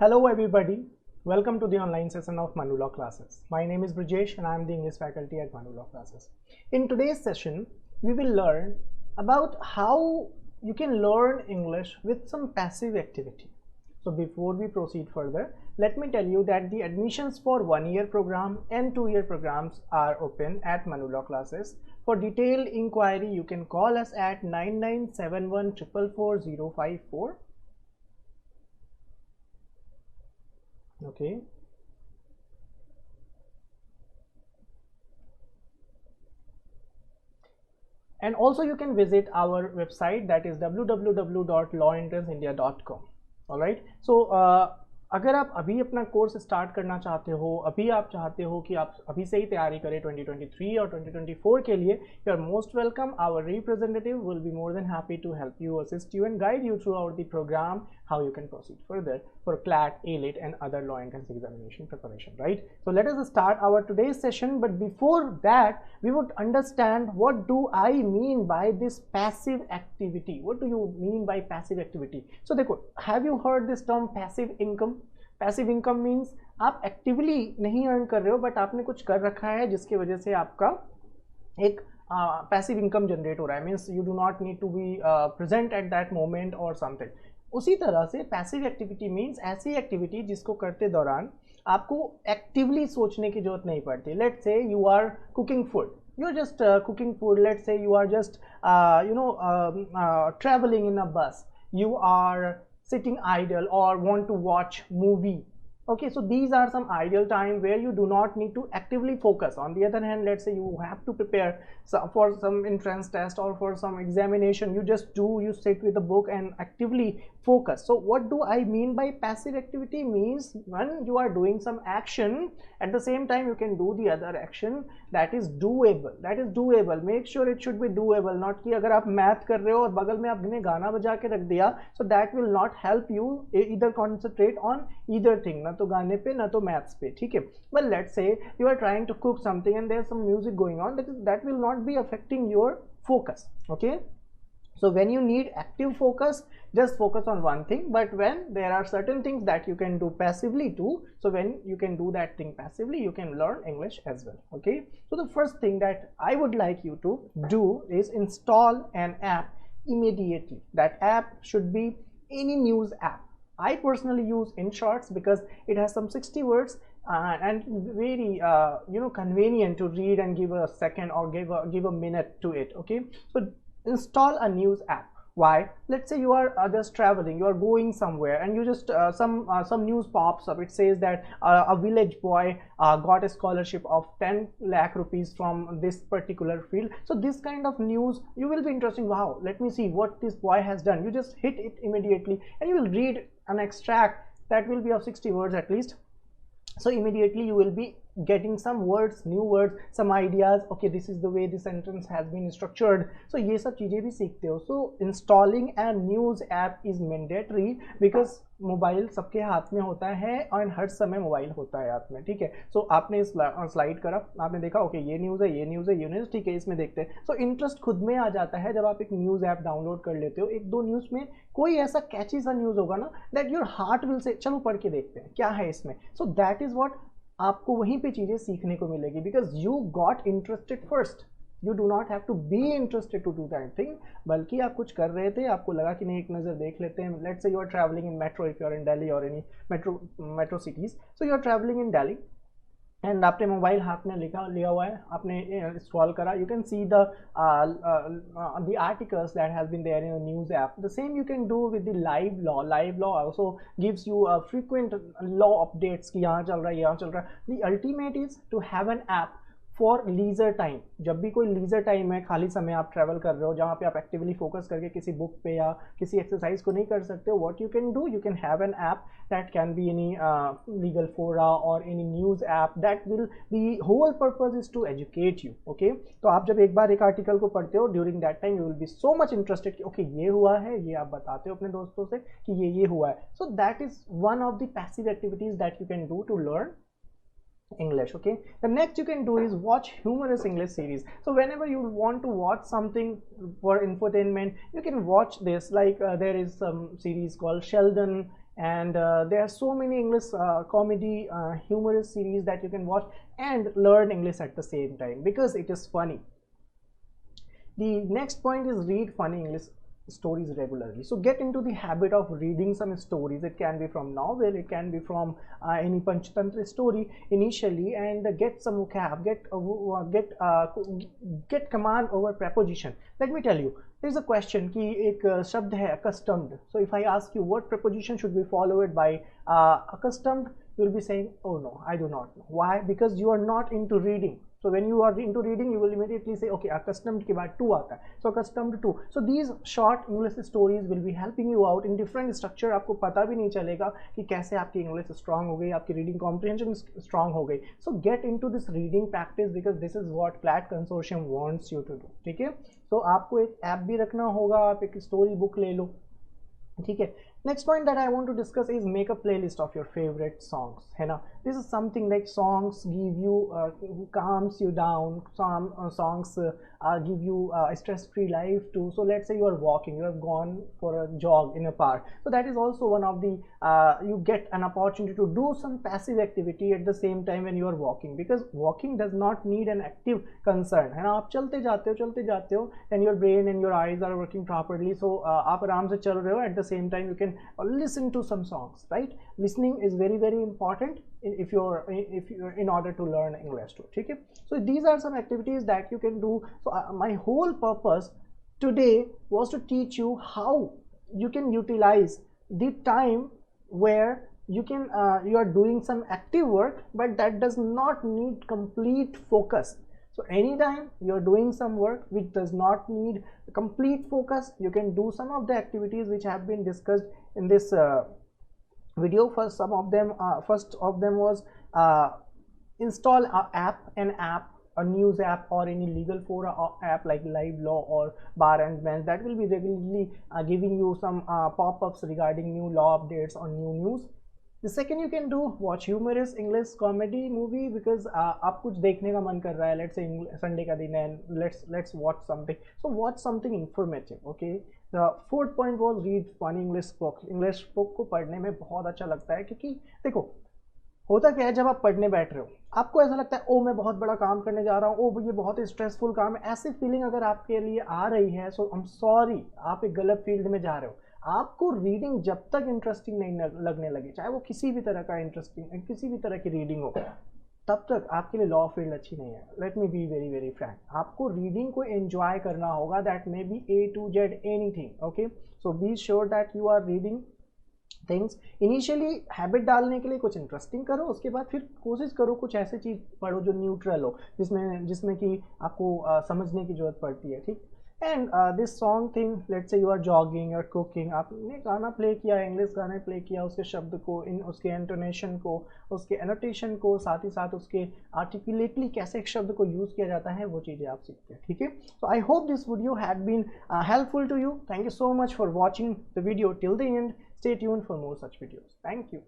Hello everybody, welcome to the online session of Manu Law Classes. My name is Brijesh and I am the English faculty at Manu Law Classes. In today's session, we will learn about how you can learn English with some passive activity. So before we proceed further, let me tell you that the admissions for 1-year program and 2-year programs are open at Manu Law Classes. For detailed inquiry, you can call us at 9971 444 054. Okay. And also you can visit our website, that is www.lawentrancindia.com. all right, so अगर आप अभी अपना course start करना चाहते हो, अभी आप चाहते हो कि आप अभी से ही तैयारी करें 2023 और 2024 के लिए, you are most welcome. Our representative will be more than happy to help you, assist you and guide you throughout the program how you can proceed further for CLAT, AILET and other law entrance examination preparation, right? So let us start our today's session, but before that we would understand what do I mean by this passive activity. What do you mean by passive activity? So देखो, have you heard this term passive income? Passive income means आप actively नहीं earn कर रहे हो, but आपने कुछ कर रखा है जिसकी वजह से आपका एक passive income generate हो रहा है. Means you do not need to be present at that moment or something. उसी तरह से पैसिव एक्टिविटी मीन्स ऐसी एक्टिविटी जिसको करते दौरान आपको एक्टिवली सोचने की जरूरत नहीं पड़ती. Let's say you are cooking food, you are just cooking food. Let's say you are just traveling in a bus, you are sitting idle or want to watch movie. Okay, so these are some ideal time where you do not need to actively focus. On the other hand, let's say you have to prepare for some entrance test or for some examination, you sit with the book and actively focus. So what do I mean by passive activity? Means when you are doing some action, at the same time you can do the other action that is doable. Make sure it should be doable, not कि अगर आप math कर रहे हो और बगल में आपने गाना बजा के रख दिया, so that will not help you either concentrate on either thing, ना तो गाने पे ना तो maths पे, ठीक है. Well, let's say you are trying to cook something and there's some music going on, that will not be affecting your focus. Okay, so when you need active focus, just focus on one thing, but when there are certain things that you can do passively too, so when you can do that thing passively, you can learn English as well. Okay, so the first thing that I would like you to do is install an app immediately. That app should be any news app. I personally use InShorts because it has some 60 words and very convenient to read and give a second or give a minute to it. Okay, so install a news app. Why? Let's say you are just traveling, you are going somewhere and you just some news pops up. It says that a village boy got a scholarship of 10 lakh rupees from this particular field. So this kind of news, you will be interesting. Wow, let me see what this boy has done. You just hit it immediately and you will read an extract that will be of 60 words at least. So immediately you will be getting some words, new words, some ideas. Okay, this is the way this sentence has been structured. So ये सब चीजें भी सीखते हो. So installing a news app is mandatory because mobile सबके हाथ में होता है और हर समय मोबाइल होता है हाथ में, ठीक है. सो आपने स्लाइड करा, आपने देखा ओके ये न्यूज़ है, ये न्यूज़ है, ये न्यूज़, ठीक है, इसमें देखते हैं. सो इंटरेस्ट खुद में आ जाता है जब आप एक न्यूज़ ऐप डाउनलोड कर लेते हो. एक दो न्यूज़ में कोई ऐसा कैची सा न्यूज़ होगा ना that your heart will say चलो पढ़ के देखते हैं क्या है इसमें. सो दैट इज़ व्हाट आपको वहीं पे चीज़ें सीखने को मिलेगी because you got interested first. You do not have to be interested to do that thing, बल्कि आप कुछ कर रहे थे, आपको लगा कि नहीं एक नज़र देख लेते हैं. Let's say you are traveling in metro, if you are in Delhi or any metro cities, so you are traveling in Delhi and आपने मोबाइल हाथ में लिया हुआ है, आपने स्क्रॉल करा, you can see the articles that has been there in a news app. The same you can do with the live law. Live law also gives you frequent law updates कि यहाँ चल रहा है, यहाँ चल रहा है. The ultimate is to have an app for leisure time. जब भी कोई लीजर टाइम है, खाली समय आप ट्रैवल कर रहे हो जहाँ पे आप एक्टिवली फोकस करके किसी बुक पे या किसी एक्सरसाइज को नहीं कर सकते हो, what you can do, you can have an app that can be any legal fora or any news app that will the whole purpose is to educate you. Okay, तो आप जब एक बार एक आर्टिकल को पढ़ते हो, during that time you will be so much interested कि okay ये हुआ है, ये आप बताते हो अपने दोस्तों से कि ये हुआ है. So that is one of the passive activities that you can do to learn English. Okay, the next you can do is watch humorous English series. So whenever you want to watch something for infotainment, you can watch this. Like there is some series called Sheldon and there are so many English comedy humorous series that you can watch and learn English at the same time because it is funny. The next point is read funny English stories regularly. So get into the habit of reading some stories. It can be from novel, it can be from any Panchatantra story initially, and get some vocab, get command over preposition. Let me tell you, there is a question कि एक शब्द है accustomed. So if I ask you what preposition should be followed by accustomed, you will be saying, oh no, I do not know. Why? Because you are not into reading. So when you are into reading, you will immediately say, okay, accustomed के बाद to आता है, so accustomed to. So these short English stories will be helping you out in different structure. आपको पता भी नहीं चलेगा कि कैसे आपकी English strong हो गई, आपकी reading comprehension strong हो गई. So get into this reading practice because this is what CLAT consortium wants you to do. ठीक है? So आपको एक ऐप भी रखना होगा, आप एक स्टोरी बुक ले लो. ठीक है. Next point that I want to discuss is make a playlist of your favorite songs, है ना. This is something like songs give you calms you down, some songs give you a stress-free life too. So let's say you are walking, you have gone for a jog in a park, so that is also one of the you get an opportunity to do some passive activity at the same time when you are walking, because walking does not need an active concern, है ना. आप चलते जाते हो and your brain and your eyes are working properly, so आप आराम से चल रहे हो, at the same time you can listen to some songs, right? Listening is very important if you're in order to learn English too. Okay, so these are some activities that you can do. So my whole purpose today was to teach you how you can utilize the time where you can you are doing some active work, but that does not need complete focus. So anytime you're doing some work which does not need complete focus, you can do some of the activities which have been discussed in this video. First of them was install an app, a news app or any legal fora app like Live Law or Bar and Bench that will be regularly giving you some pop-ups regarding new law updates or new news. The second you can do, watch humorous English comedy movie because आप कुछ देखने का मन कर रहा है, let's say Sunday का दिन है, let's watch something. So watch something informative. Okay. The fourth point was read funny English books. English book को पढ़ने में बहुत अच्छा लगता है क्योंकि देखो होता क्या है, जब आप पढ़ने बैठ रहे हो आपको ऐसा लगता है ओ मैं बहुत बड़ा काम करने जा रहा हूँ, ओ ये बहुत स्ट्रेसफुल काम है. ऐसी फीलिंग अगर आपके लिए आ रही है, सो आई एम सॉरी, आप एक गलत फील्ड में जा रहे हो. आपको रीडिंग जब तक इंटरेस्टिंग नहीं लगने लगे, चाहे वो किसी भी तरह का इंटरेस्टिंग किसी भी तरह की रीडिंग हो, तब तक आपके लिए लॉ फील्ड अच्छी नहीं है. Let me be very frank, आपको रीडिंग को एंजॉय करना होगा. That may be A to Z anything. Okay, so be sure that you are reading things. Initially habit डालने के लिए कुछ इंटरेस्टिंग करो, उसके बाद फिर कोशिश करो कुछ ऐसी चीज़ पढ़ो जो न्यूट्रल हो, जिसमें कि आपको समझने की जरूरत पड़ती है. ठीक. And this song thing, let's say you are jogging or cooking, आपने गाना प्ले किया, इंग्लिश गाने प्ले किया, उसके शब्द को, उसके इंटोनेशन को, उसके एनोटेशन को, साथ ही साथ उसके आर्टिकुलेटली कैसे एक शब्द को यूज़ किया जाता है, वो चीज़ें आप सीखते हैं. ठीक है. So I hope this video had been helpful to you. Thank you so much for watching the video till the end. Stay tuned for more such videos. Thank you.